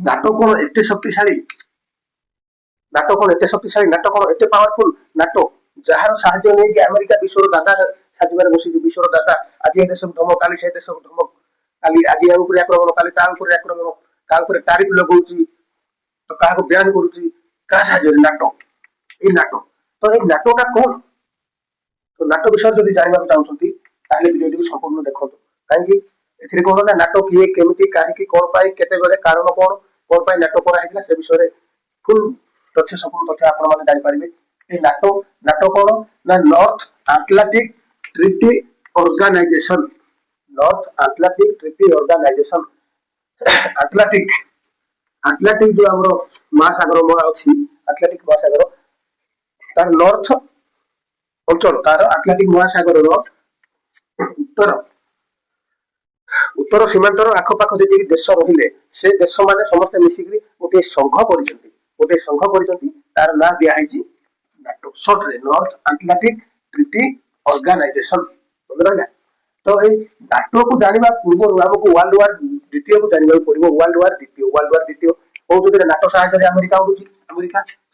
NATO कौन एते शक्तिशाली नाटो कौन एते शक्तिशाली नाटो कौन एते पावरफुल नाटो जहार साहाय्य नहीं कि अमेरिका विश्वर दादा साजिबार बसी विश्वर दादा आज ए देश धमक काली से देश धमक काली आज या ऊपर आक्रमण काली ता ऊपर आक्रमण का ऊपर तारीफ लगाउची तो काहा को बयान करूची का साहाय्य नाटो ए नाटो तो ए नाटो का कौन तो नाटो विषय जदि जानबा चाहउछंती ताले वीडियो को संपूर्ण देखंतु काहे एथिरे कोन ना नाटो किए केमिति काहे कि कोन पाई केते बेले कारण कोन पाई नाटो करा हेला से विषय रे फुल तथ्य संपूर्ण तथ्य आपण माने जानि पारिबे ए नाटो नाटो कोन ना North Atlantic Treaty Organisation North Atlantic Treaty Organisation Atlantic Atlantic जो हमरो महासागर म अछि अटलांटिक महासागर तार नॉर्थ अंचल तार अटलांटिक महासागर रो उत्तर उत्तर सीमांतर आखपाख जी देश रहिले से देश माने समस्त मिसिकरी गोटे संघ करिसंती तार ना दिया है नाटो शॉर्ट रे नॉर्थ अटलांटिक ट्रीटी ऑर्गेनाइजेशन बुझला तो ए नाटो को जानिबा पूर्व हमको वर्ल्ड वार द्वितीय को जानिबा पड़िबो वर्ल्ड वार द्वितीय ओ जो नाटो सहायता रे अमेरिका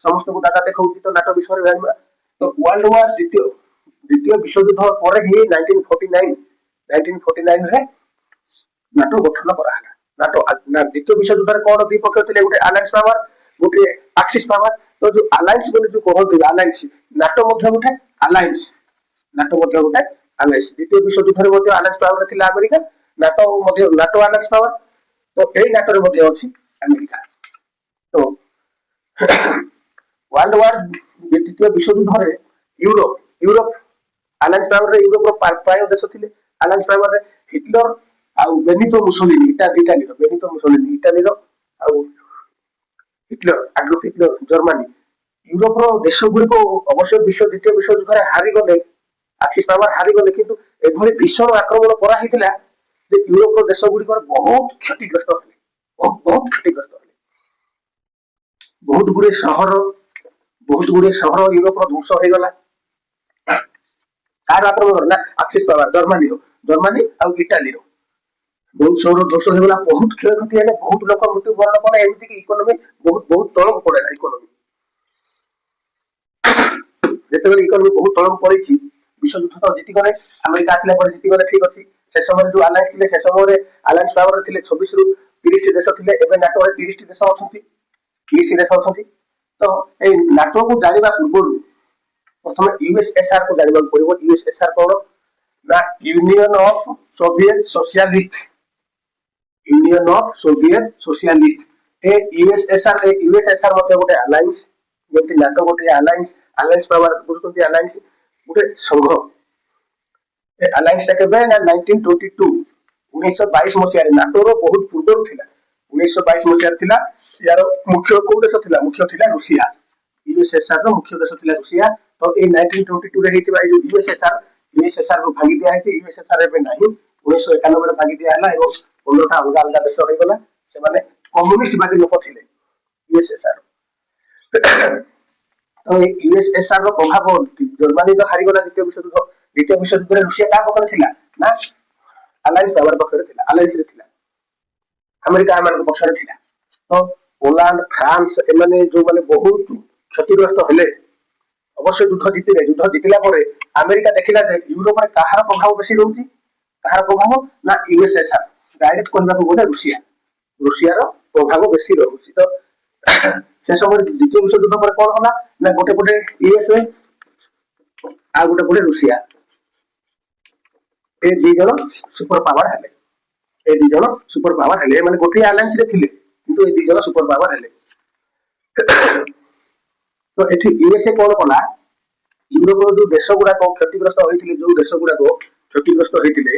समस्त को दादा देखौची तो नाटो विषय रे जानिबा तो वर्ल्ड वार द्वितीय विश्व युद्ध पर ही 1949 रे नाटो गठन करा नाटो द्वितीय विश्व युद्ध कौन दी पक्ष थे गोटे अलायंस पावर गोटे एक्सिस पावर तो जो अलायंस बोली जो कहते अलायंस नाटो मध्य गोटे अलायंस द्वितीय विश्व युद्ध रे अलायंस पावर थिला अमेरिका नाटो अलायंस पावर तो ए नाटो रे मध्य अछि अमेरिका तो वर्ल्ड वार द्वितीय विश्व युद्ध रे यूरोप अलायंस पावर रे यूरोप रो प्राय देश थिले अलायंस पावर रे हिटलर आउ बेनितो मुसोलिनी इटाली रो आउ Hitler Adolf Hitler Germany Europe रो देश गुडी को अवश्य द्वितीय विश्व युद्ध रे हारि गले एक्सिस पावर हारि गले किंतु एभली भीषण आक्रमण करा हितला जे यूरोप रो देश गुडी को बहुत क्षतिग्रस्त होले बहुत क्षतिग्रस्त होले बहुत गुडे शहर यूरोप रो ध्वंस हो गला कार आक्रमण ना एक्सिस पावर जर्मनी आउ इटाली रो बहुत शहर ध्वंस हो गला बहुत क्षयक्षति है बहुत लोक मृत्यु वरण कले एमती कि इकोनॉमी बहुत तळक पड़ेला इकोनॉमी जेतेबेले इकोनॉमी बहुत तळक पड़ीची विश्व युद्ध तो जीति गले अमेरिका आसला पर जीति गले ठीक अछि से समय जो अलायंस थिले से समय रे अलायंस पावर थिले 26 रु 30 देश थिले एबे नाटो रे 30 देश अछंती तो ए नाटो को जानिबा पूर्व प्रथम यूएसएसआर को जानिबा पड़िबो यूएसएसआर कोन ना union of Soviet socialist A USSR मते गोटे अलायंस जेति नाटो गोटे अलायंस पावर बुझतोंती अलायंस गोटे संघ ए अलायंस टा केबे ना 1922 मसिया रे नाटो रो बहुत पूर्व थिला 1922 मसिया थिला यार मुख्य को देश थिला मुख्य थिला रूसिया यूएसएसआर रो मुख्य देश थिला रूसिया तो ए 1922 रे हेतिबा ए जो यूएसएसआर को भागी दिया है यूएसएसआर एबे नहीं 1991 रे भागी दिया हला एवं 15टा अलग देश हो गला से माने कम्युनिस्ट वादी लोक थिले यूएसएसआर तो यूएसएसआर रो प्रभाव जर्मनी तो हारी गला द्वितीय विश्व युद्ध रे रूसिया का पकड़ थिला ना अलायंस पावर पकड़ थिला अलायंस रे थिला अमेरिका मान को पकड़ थिला तो पोलैंड फ्रांस ए माने जो माने बहुत क्षतिग्रस्त हले अवश्य युद्ध जितिला पर अमेरिका देखिला जे यूरोप रे कहार प्रभाव बेसी रहउची कहार प्रभाव ना यूएसएसआर डायरेक्ट कहबा को बोले रूसिया रो प्रभाव बेसी रहउची तो से समय द्वितीय विश्व युद्ध पर कोन होला ना गोटे यूएसए आ गोटे रूसिया ए दी जण सुपर पावर हेले माने गोटे अलायंस रे थिले किंतु ए दी जण सुपर पावर हेले तो एठी यूएसए कोन कला यूरोप रो जो देश गुडा को क्षतिग्रस्त होइथिले जो देश गुडा को क्षतिग्रस्त होइथिले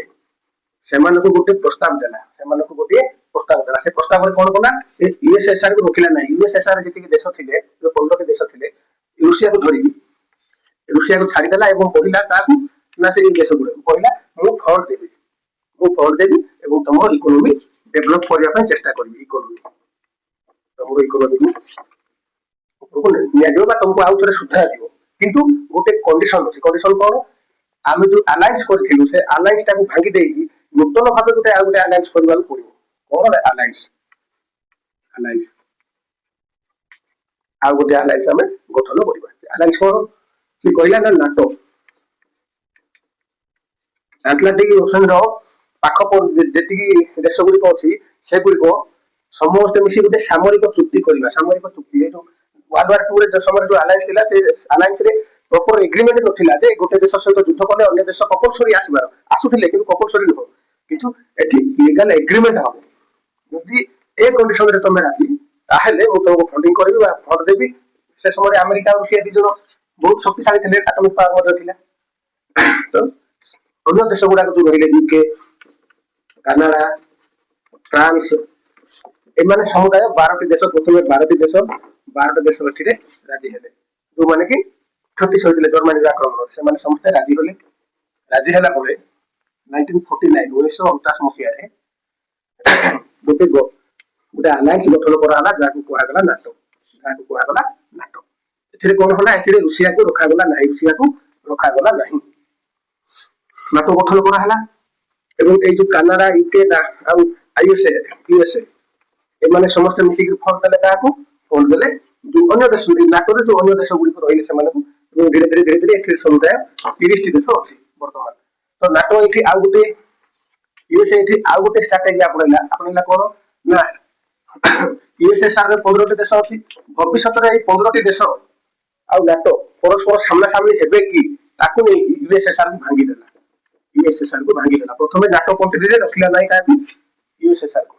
सेमान को गोटे प्रस्ताव देला से प्रस्ताव रे कोन कला ए यूएसएसआर को रोकिला नै यूएसएसआर जति के देश थिले जो 15 के देश थिले रूसिया को धरि रूसिया को छाडी देला एवं कहिला काकू ना से देश गुडा कहिला मु फंड देबी एवं तमरो इकोनॉमी डेवलप करिया पे चेष्टा करबी तमरो इकोनॉमी को निया जो तुमको आउ थोड़े सुधार दियो किंतु गोटे कंडीशन अछि कंडीशन कोन आमे जो अलायंस करथिलु से अलायंस टाको भांगी देई नूतन भाबे गोटे आ गोटे अलायंस करबाल पड़िबो कोन अलायंस ଆଲାଏନ୍ସ ଆଉ ଗୋଟେ ଆଲାଏନ୍ସ ଆମେ ଗଠନ କରିବା। ଆଲାଏନ୍ସ କଣ କି କହିଲା ନା ନାଟୋ ଆଟଲାଣ୍ଟିକ ଓସେନର ପାଖ ଯେତିକି ଦେଶ ଗୁଡିକ ଅଛି ସେଗୁଡିକ ସମସ୍ତେ ମିଶି ଗୋଟେ ସାମରିକ ଚୁକ୍ତି କରିବା। ସାମରିକ ଚୁକ୍ତି ଏ ଯୋଉ ୱାର୍ଲଡ ୱାର 2 ରେ ଯୋଉ ସମୟରେ ଯୋଉ ଆଲାଏନ୍ସ ଥିଲା ସେ ଆଲାଏନ୍ସ ରେ ପ୍ରପର ଏଗ୍ରିମେଣ୍ଟ ନଥିଲା ଯେ ଗୋଟେ ଦେଶ ସହିତ ଯୁଦ୍ଧ କଲେ ଅନ୍ୟ ଦେଶ କମ୍ପଲସରି ଆସିବାର ଆସୁଥିଲେ କିନ୍ତୁ କମ୍ପଲସରି ନୁହଁ କିନ୍ତୁ ଏଠି ଲିଗାଲ ଏଗ୍ରିମେଣ୍ଟ ହବ ଯଦି ଏ କଣ୍ଡିସନରେ ତମେ ରାଜି ତାହେଲେ ମୁଁ ତମକୁ ଫଣ୍ଡିଂ କରିବି ବା ଫଣ୍ଡ ଦେବି। ସେ ସମୟରେ ଆମେରିକା ଆଉ ରୁଷିଆ ଦି ଜଣ ବହୁତ ଶକ୍ତିଶାଳୀ ଥିଲେ ଆଟମିକ ପାୱାର ମଧ୍ୟ ଥିଲା। ତ ଅନ୍ୟ ଦେଶ ଗୁଡାକ ଯୋଉ ରହିଲେ ୟୁକେ କାନାଡା ଫ୍ରାନ୍ସ ଏମାନେ ସମୁଦାୟ 12ଟି ଦେଶ ପ୍ରଥମେ 12ଟି ଦେଶ 12ଟି ଦେଶ ଏଥିରେ ରାଜି ହେଲେ ଯୋଉମାନେ କି କ୍ଷତି ସହିଥିଲେ ଜର୍ମାନୀର ଆକ୍ରମଣ ସେମାନେ ସମସ୍ତେ ରାଜି ହେଲେ। ରାଜି ହେଲା ପରେ 1949 ମସିହାରେ ଗୋଟେ ଆଲାଏନ୍ସ ଗଠନ କରାଗଲା ଯାହାକୁ କୁହାଗଲା ନାଟୋ। ଯାହାକୁ କୁହାଗଲା ନାଟୋ। ଏଥିରେ କଣ ହେଲା ଏଥିରେ ରୁଷିଆକୁ ରଖାଗଲା ନାହିଁ। ରୁଷିଆକୁ ରଖାଗଲା ନାହିଁ। ନାଟୋ ଗଠନ କରାହେଲା ଏବଂ ଏଇ ଯୋଉ କାନାଡା ୟୁକେ ଆଉ ୟୁଏସଏ ଏମାନେ ସମସ୍ତେ ମିଶିକି ଫଣ୍ଡ ଦେଲେ କାହାକୁ ଫଣ୍ଡ ଦେଲେ ଯୋଉ ଅନ୍ୟ ଦେଶ ନାଟୋରେ ଯୋଉ ଅନ୍ୟ ଦେଶ ଗୁଡିକ ରହିଲେ ସେମାନଙ୍କୁ ଏବଂ ଧୀରେ ଧୀରେ ଏଥିରେ ସମୁଦାୟ 30ଟି ଦେଶ ଅଛି ବର୍ତ୍ତମାନ। ତ ନାଟୋ ଏଠି ଆଉ ଗୋଟେ ୟୁଏସଏ ଏଠି ଆଉ ଗୋଟେ ଷ୍ଟ୍ରାଟେଜି ଆପଣେଇଲା କଣ ନା ୟୁଏସଏସଆର ରେ 15ଟି ଦେଶ ଅଛି। ଭବିଷ୍ୟତରେ ଏଇ 15ଟି ଦେଶ ଆଉ ନାଟୋ ପରସ୍ପର ସାମ୍ନା ସାମ୍ନି ହେବେ କି ତାକୁ ନେଇକି ୟୁଏସଏସଆର କୁ ଭାଙ୍ଗିଦେଲା। ୟୁଏସଏସଆର କୁ ଭାଙ୍ଗିଦେଲା। ପ୍ରଥମେ ନାଟୋ କଣ୍ଟ୍ରିରେ ରଖିଲା ନାହିଁ କାହାକୁ ୟୁଏସଏସଆର କୁ।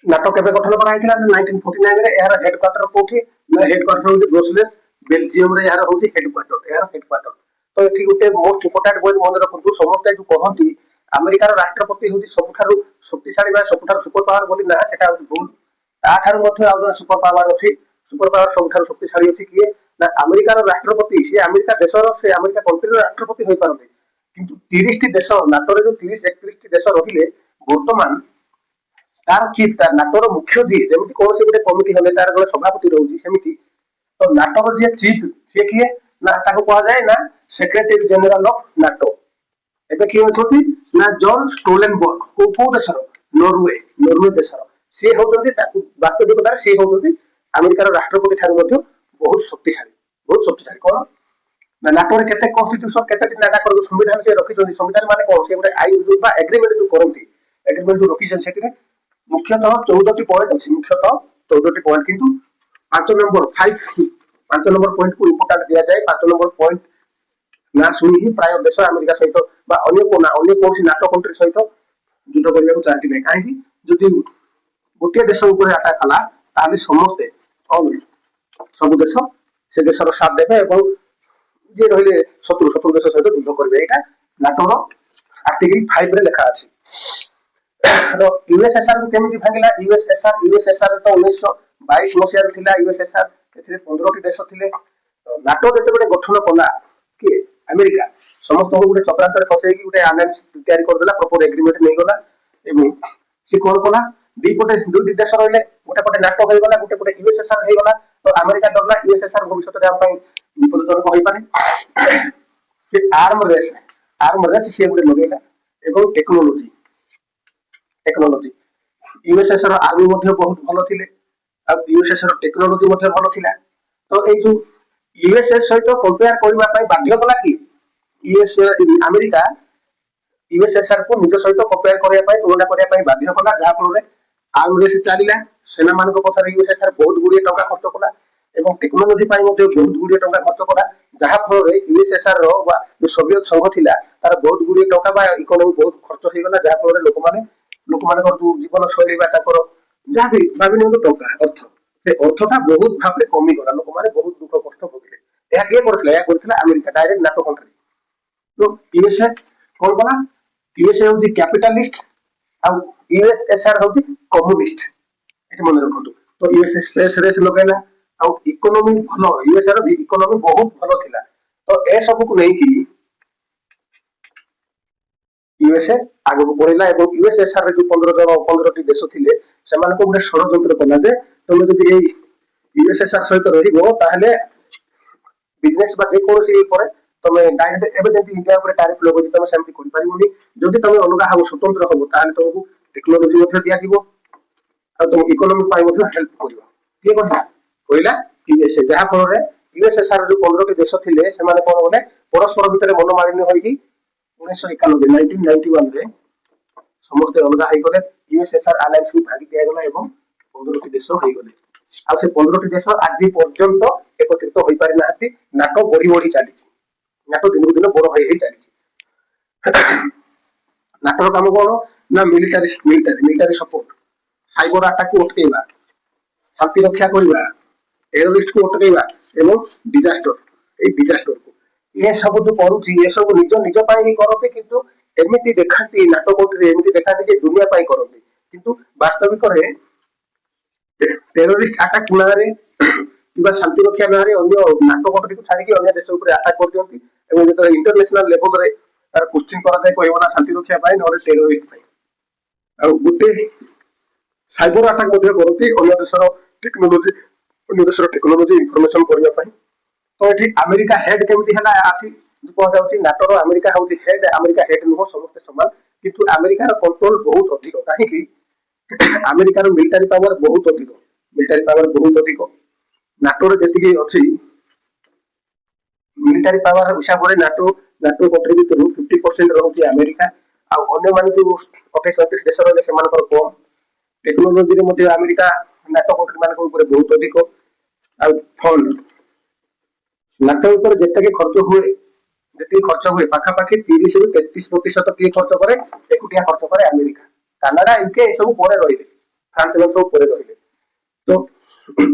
ନାଟୋ କେବେ ଗଠନ କରାଯାଇଥିଲା 1949 ରେ। ଏହାର ହେଡ କ୍ୱାର୍ଟର କୋଉଠି ନା ହେଡ କ୍ୱାର୍ଟର ହଉଛି ବ୍ରୁସେଲସ ବେଲଜିୟମ ରେ ଏହାର ହଉଛି ହେଡ କ୍ୱାର୍ଟର। ଏହାର ହେଡ କ୍ୱାର୍ଟର ତ ଏଠି ଗୋଟେ ମୋଷ୍ଟ ଇମ୍ପୋର୍ଟାଣ୍ଟ ପଏଣ୍ଟ ମନେ ରଖନ୍ତୁ ସମସ୍ତେ ଯୋଉ କହନ୍ତି ଆମେରିକାର ରାଷ୍ଟ୍ରପତି ହଉଛି ସବୁଠାରୁ ଶକ୍ତିଶାଳୀ ବା ସବୁଠାରୁ ସୁପର ପାୱାର ବୋଲି ନା ସେଟା ହଉଛି ଭୁଲ। ତାଠାରୁ ମଧ୍ୟ ଆଉ ଜଣେ ସୁପର ପାୱାର ଅଛି। ସୁପର ପାୱାର ସବୁଠାରୁ ଶକ୍ତିଶାଳୀ ଅଛି କିଏ ନା ଆମେରିକାର ରାଷ୍ଟ୍ରପତି। ସେ ଆମେରିକା ଦେଶର ସେ ଆମେରିକା କଣ୍ଟ୍ରିର ରାଷ୍ଟ୍ରପତି ହୋଇପାରନ୍ତି କିନ୍ତୁ 30ଟି ଦେଶ ନାଟୋରେ ଯୋଉ 30-31ଟି ଦେଶ ରହିଲେ ବର୍ତ୍ତମାନ ତାର ଚିଫ ତାର ନାଟୋର ମୁଖ୍ୟ ଯିଏ ଯେମିତି କୌଣସି ଗୋଟେ କମିଟି ହେଲେ ତାର ଜଣେ ସଭାପତି ରହୁଛି ସେମିତି ତ ନାଟୋର ଯିଏ ଚିଫ ସିଏ କିଏ ନା ତାକୁ କୁହାଯାଏ ନା ସେକ୍ରେଟାରୀ ଜେନେରାଲ ଅଫ ନାଟୋ। ଏବେ କିଏ ଅଛନ୍ତି ନା ଜନ ଷ୍ଟୋଲେନବର୍ଗ କୋଉ ଦେଶର ନରୱେ ଦେଶର ସିଏ ହଉଛନ୍ତି ତାକୁ ବାସ୍ତବିକତାରେ ସିଏ ହଉଛନ୍ତି ଆମେରିକାର ରାଷ୍ଟ୍ରପତି ଠାରୁ ମଧ୍ୟ ବହୁତ ଶକ୍ତିଶାଳୀ କଣ ନା ନାଟୋରେ କେତେ କନଷ୍ଟିଟ୍ୟୁସନ କେତେଟି ନାଟକ ସମ୍ବିଧାନ ସେ ରଖିଛନ୍ତି। ସମ୍ବିଧାନ ମାନେ କଣ ସେ ଗୋଟେ ଆଇନ ବା ଏଗ୍ରିମେଣ୍ଟ ଯୋଉ କରନ୍ତି ଏଗ୍ରିମେଣ୍ଟ ଯୋଉ ରଖିଛନ୍ତି ସେଥିରେ ମୁଖ୍ୟତଃ 14ଟି ପଏଣ୍ଟ ଅଛି। ମୁଖ୍ୟତଃ 14ଟି ପଏଣ୍ଟ କିନ୍ତୁ 5 ନମ୍ବର ପଏଣ୍ଟକୁ ଇମ୍ପୋର୍ଟାଣ୍ଟ ଦିଆଯାଏ। 5 ନମ୍ବର ପଏଣ୍ଟ ନା ଶୁଣିକି ପ୍ରାୟ ଦେଶ ଆମେରିକା ସହିତ ବା ଅନ୍ୟ କୌଣସି ନାଟୋ କଣ୍ଟ୍ରି ସହିତ ଯୁଦ୍ଧ କରିବାକୁ ଚାହାନ୍ତି ନାହିଁ। କାହିଁକି ଯଦି ଗୋଟିଏ ଦେଶ ଉପରେ ଆଟାକ ହେଲା ତାହେଲେ ସମସ୍ତେ ସବୁ ଦେଶ ସେ ଦେଶର ସାଥ ଦେବେ ଏବଂ ଯିଏ ରହିଲେ ଶତ୍ରୁ ଦେଶ ସହିତ ଯୁଦ୍ଧ କରିବେ। ଏଇଟା ନାଟୋର ଆର୍ଟିକଲ 5 ରେ ଲେଖା ଅଛି। ୟୁଏସଏସଆର କୁ କେମିତି ଭାଙ୍ଗିଲା ୟୁଏସଏସଆର ତ 1922 ମସିହାରେ ଥିଲା ୟୁଏସଏସଆର। ଏଥିରେ 15ଟି ଦେଶ ଥିଲେ। ନାଟୋ ଯେତେବେଳେ ଗଠନ କଲା କିଏ ଆମେରିକା ସମସ୍ତଙ୍କୁ ଗୋଟେ ଚକ୍ରାନ୍ତରେ ଫସେଇକି ଗୋଟେ ଆଲାଏନ୍ସ ତିଆରି କରିଦେଲା। ପ୍ରପର ଏଗ୍ରିମେଣ୍ଟ ନେଇଗଲା ଏବଂ ସେ କଣ କଲା ଦୁଇଟି ଦେଶ ରହିଲେ ଗୋଟେ ପଟେ ନାଟୋ ହେଇଗଲା ଗୋଟେ ପଟେ ୟୁଏସଏସଆର ହେଇଗଲା। ତ ଆମେରିକା ଡରିଲା ୟୁଏସଏସଆର ଭବିଷ୍ୟତରେ ଆମ ପାଇଁ ବିପଦଜନକ ହୋଇପାରେ। ସେ ଆର୍ମ ରେସ୍ ସିଏ ଗୋଟେ ଲଗେଇଲା ଏବଂ ଟେକ୍ନୋଲୋଜି ୟୁଏସଏସଆର ଆର୍ମି ମଧ୍ୟ ବହୁତ ଭଲ ଥିଲେ ଆଉ ୟୁଏସଏସଆର ଟେକ୍ନୋଲୋଜି ମଧ୍ୟ ଭଲ ଥିଲା। ତ ଏଇ ଯୋଉ ୟୁଏସଏସ ସହିତ କମ୍ପେୟାର କରିବା ପାଇଁ ବାଧ୍ୟ କଲା କି ଆମେରିକା ୟୁଏସଏସଆର କୁ ନିଜ ସହିତ କମ୍ପେୟାର କରିବା ପାଇଁ ତୁଳନା କରିବା ପାଇଁ ବାଧ୍ୟ କଲା। ଯାହା ଫଳରେ ଆର୍ମ ରେସ୍ ଚାଲିଲା। ସେନାମାନଙ୍କ ପଛରେ ୟୁଏସଏସଆର ବହୁତ ଗୁଡିଏ ଟଙ୍କା ଖର୍ଚ୍ଚ କଲା ଏବଂ ଟେକ୍ନୋଲୋଜି ପାଇଁ ମଧ୍ୟ ବହୁତ ଗୁଡିଏ ଟଙ୍କା ଖର୍ଚ୍ଚ କଲା। ଯାହା ଫଳରେ ୟୁଏସଏସଆର ର ବା ସୋଭିଏତ ସଂଘ ଥିଲା ତାର ବହୁତ ଗୁଡିଏ ଟଙ୍କା ବା ଇକୋନୋମି ବହୁତ ଖର୍ଚ୍ଚ ହେଇଗଲା। ଯାହା ଫଳରେ ଲୋକମାନଙ୍କର ଯୋଉ ଜୀବନ ଶୈଳୀ ବା ତାଙ୍କର ଯାହାବି ଭାବି ନିଅନ୍ତୁ ଟଙ୍କା ସେ ଅର୍ଥଟା ବହୁତ ଭାବରେ କମିଗଲା। ଲୋକମାନେ ବହୁତ ଦୁଃଖ କଷ୍ଟ ଭୋଗିଲେ। ଏହା କିଏ କରିଥିଲା ଆମେରିକା ଡାଇରେକ୍ଟ ନାଟୋ କଣ୍ଟ୍ରି। ତ ୟୁଏସଏ କଣ କଲା ୟୁଏସଏ ହଉଛି କ୍ୟାପିଟାଲିଷ୍ଟ ଆଉ ୟୁଏସଏସଆର ହଉଛି କମ୍ୟୁନିଷ୍ଟ। ଏଠି ମନେ ରଖନ୍ତୁ। ତ ୟୁଏସଏ ସ୍ପେସ ରେସ୍ ଲଗେଇଲା ଆଉ ଇକୋନୋମି ଭଲ ୟୁଏସଏ ର ଇକୋନୋମି ବହୁତ ଭଲ ଥିଲା। ତ ଏସବୁକୁ ନେଇକି ୟୁଏସଏ ଆଗକୁ ବଢିଲା ଏବଂ ୟୁଏସଏସଆର ରେ ଯୋଉ 15ଟି ଦେଶ ଥିଲେ ସେମାନଙ୍କୁ ଗୋଟେ ଷଡ଼ଯନ୍ତ୍ର କଲା ଯେ ତମେ ଯଦି ଏଇ ୟୁଏସଏସଆର ସହିତ ରହିବ ତାହେଲେ ବିଜନେସ ବା ଯେକୌଣସି ଉପରେ ତମେ ଡାଇରେକ୍ଟ ଏବେ ଯେମିତି ଇଣ୍ଡିଆ ଉପରେ ଟାରିଫ ଲଗଉଛି ତମେ ସେମିତି କରିପାରିବନି। ଯଦି ତମେ ଅଲଗା ହବ ସ୍ୱତନ୍ତ୍ର ହବ ତାହେଲେ ତମକୁ ଟେକ୍ନୋଲୋଜି ମଧ୍ୟ ଦିଆଯିବ ଆଉ ତମ ଇକୋନୋମି ପାଇଁ ମଧ୍ୟ ହେଲ୍ପ କରିବ। କିଏ କହିଲା? କହିଲା ୟୁଏସଏ। ଯାହା ଫଳରେ ୟୁଏସଏସଆର ଯୋଉ 15ଟି ଦେଶ ଥିଲେ ସେମାନେ କଣ କଲେ ପରସ୍ପର ଭିତରେ ମନୋମାଳିନ୍ୟ ହୋଇକି 1991 ସମସ୍ତେ ଅଲଗା ହେଇଗଲେ। ୟୁଏସଏସଆର ଆଲାଏନ୍ସ ଭାଙ୍ଗି ଦିଆଗଲା ଏବଂ 15ଟି ଦେଶ ହେଇଗଲେ। ଆଉ ସେ 15ଟି ଦେଶ ଆଜି ପର୍ଯ୍ୟନ୍ତ ଏକତ୍ରିତ ହୋଇପାରି ନାହାନ୍ତି। ନାଟୋ ବଢି ବଢି ଚାଲିଛି। ନାଟୋ ଦିନକୁ ଦିନ ବଡ ହେଇ ଚାଲିଛି। ନାଟୋର କାମ କଣ ନା ମିଲିଟାରୀ ସପୋର୍ଟ, ସାଇବର ଆଟାକକୁ ଅଟକେଇବା, ଶାନ୍ତି ରକ୍ଷା କରିବା, ଟେରୋରିଷ୍ଟକୁ ଅଟକେଇବା ଏବଂ ଡିଜାଷ୍ଟରକୁ ଏ ସବୁ ଯୋଉ କରୁଛି ଏସବୁ ନିଜ ପାଇଁ ହିଁ କରନ୍ତି, କିନ୍ତୁ ଏମିତି ଦେଖାନ୍ତି ନାଟୋ କଣ୍ଟ୍ରି ଏମିତି ଦେଖାନ୍ତି ଯେ ଦୁନିଆ ପାଇଁ କରନ୍ତି, କିନ୍ତୁ ବାସ୍ତବିକରେ ଟେରୋରିଷ୍ଟ ଆଟାକ ନାଁରେ କିମ୍ବା ଶାନ୍ତି ରକ୍ଷା ନାଁରେ ଅନ୍ୟ ନାଟୋ କଣ୍ଟ୍ରିକୁ ଛାଡିକି ଅନ୍ୟ ଦେଶ ଉପରେ ଆଟାକ କରିଦିଅନ୍ତି ଏବଂ ଯେତେବେଳେ ଇଣ୍ଟରନ୍ୟାସନାଲ ଲେଭେଲରେ ତାର କୋଶ୍ଚିନ୍ କରାଯାଏ କହିବ ନା ଶାନ୍ତି ରକ୍ଷା ପାଇଁ ନହେଲେ ଟେରୋରିଷ୍ଟ ପାଇଁ। ଆଉ ଗୋଟେ ସାଇବର ଆଟାକ ମଧ୍ୟ କରନ୍ତି ଅନ୍ୟ ଦେଶର ଟେକ୍ନୋଲୋଜି ଇନଫର୍ମେସନ କରିବା ପାଇଁ। ତ ଏଠି ଆମେରିକା ହେଡ୍ କେମିତି ହେଲା ଆଠି କୁହାଯାଉଛି ନାଟୋର ଆମେରିକା ହଉଛି ହେଡ୍। ଆମେରିକା ହେଡ୍ ନୁହଁ, ସମସ୍ତେ ସମାନ, କିନ୍ତୁ ଆମେରିକାର କଣ୍ଟ୍ରୋଲ ବହୁତ ଅଧିକ। କାହିଁକି? ଆମେରିକାର ମିଲିଟାରୀ ପାୱାର ବହୁତ ଅଧିକ। ନାଟୋରେ ଯେତିକି ଅଛି ମିଲିଟାରୀ ପାୱାର ହିସାବରେ ନାଟୋ କଣ୍ଟ୍ରି ଭିତରୁ 50% ରହୁଛି ଆମେରିକା। ଆଉ ଅନ୍ୟମାନେ ଯୋଉ 28-29 ଦେଶ ରହିଲେ ସେମାନଙ୍କର କମ୍। ଟେକ୍ନୋଲୋଜିରେ ମଧ୍ୟ ଆମେରିକା ନାଟୋ କଣ୍ଟ୍ରି ମାନଙ୍କ ଉପରେ ବହୁତ ଅଧିକ। ଆଉ ଫଣ୍ଡ ନାଟୋ ଉପରେ ଯେତିକି ଖର୍ଚ୍ଚ ହୁଏ ପାଖାପାଖି 30ରୁ 33% କିଏ ଖର୍ଚ୍ଚ କରେ? ଏକୁଟିଆ ଖର୍ଚ୍ଚ କରେ ଆମେରିକା। କାନାଡା, ୟୁକେ ଏସବୁ ପରେ ରହିଲେ, ଫ୍ରାନ୍ସ ସବୁ ପରେ ରହିଲେ। ତ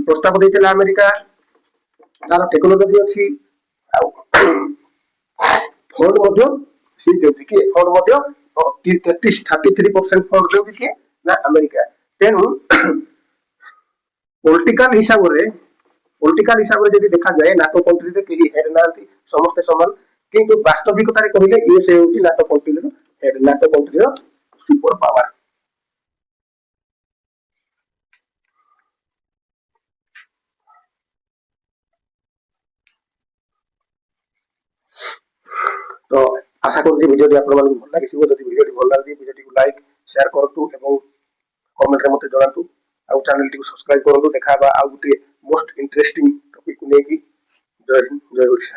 ପ୍ରସ୍ତାବ ଦେଇଥିଲା ଆମେରିକା, ତାର ଟେକ୍ନୋଲୋଜି ଅଛି, ଆଉ ଫଣ୍ଡ ମଧ୍ୟ ସେ ଦେଉଛି। କିଏ ଫଣ୍ଡ ମଧ୍ୟ 33% ଫଣ୍ଡ ଦେଉଛି କିଏ ନା ଆମେରିକା। ତେଣୁ ପଲିଟିକାଲ ହିସାବରେ ଯଦି ଦେଖାଯାଏ ନାଟୋ କଣ୍ଟ୍ରିରେ କେହି ହେଡ୍ ନାହାନ୍ତି, ସମସ୍ତେ ସମାନ। କିନ୍ତୁ ବାସ୍ତବିକତାରେ କହିଲେ ୟୁଏସଏ ହେଉଛି ନାଟୋ କଣ୍ଟ୍ରିର ହେଡ୍, ନାଟୋ କଣ୍ଟ୍ରିର ସୁପର ପାୱାର। ତ ଆଶା କରୁଛି ଭିଡ଼ିଓଟି ଆପଣମାନଙ୍କୁ ଭଲ ଲାଗିଥିବ। ଯଦି ଭିଡ଼ିଓଟି ଭଲ ଲାଗୁଛି ଭିଡ଼ିଓଟିକୁ ଲାଇକ୍ ସେୟାର କରନ୍ତୁ ଏବଂ କମେଣ୍ଟରେ ମୋତେ ଜଣାନ୍ତୁ। ଆଉ ଚ୍ୟାନେଲଟିକୁ ସବସ୍କ୍ରାଇବ କରନ୍ତୁ। ଦେଖା ହେବା ଆଉ ଗୋଟିଏ ମୋଷ୍ଟ ଇଣ୍ଟରେଷ୍ଟିଂ ଟପିକକୁ ନେଇକି। ଜୟ ହିନ୍ଦ, ଜୟ ଓଡ଼ିଶା।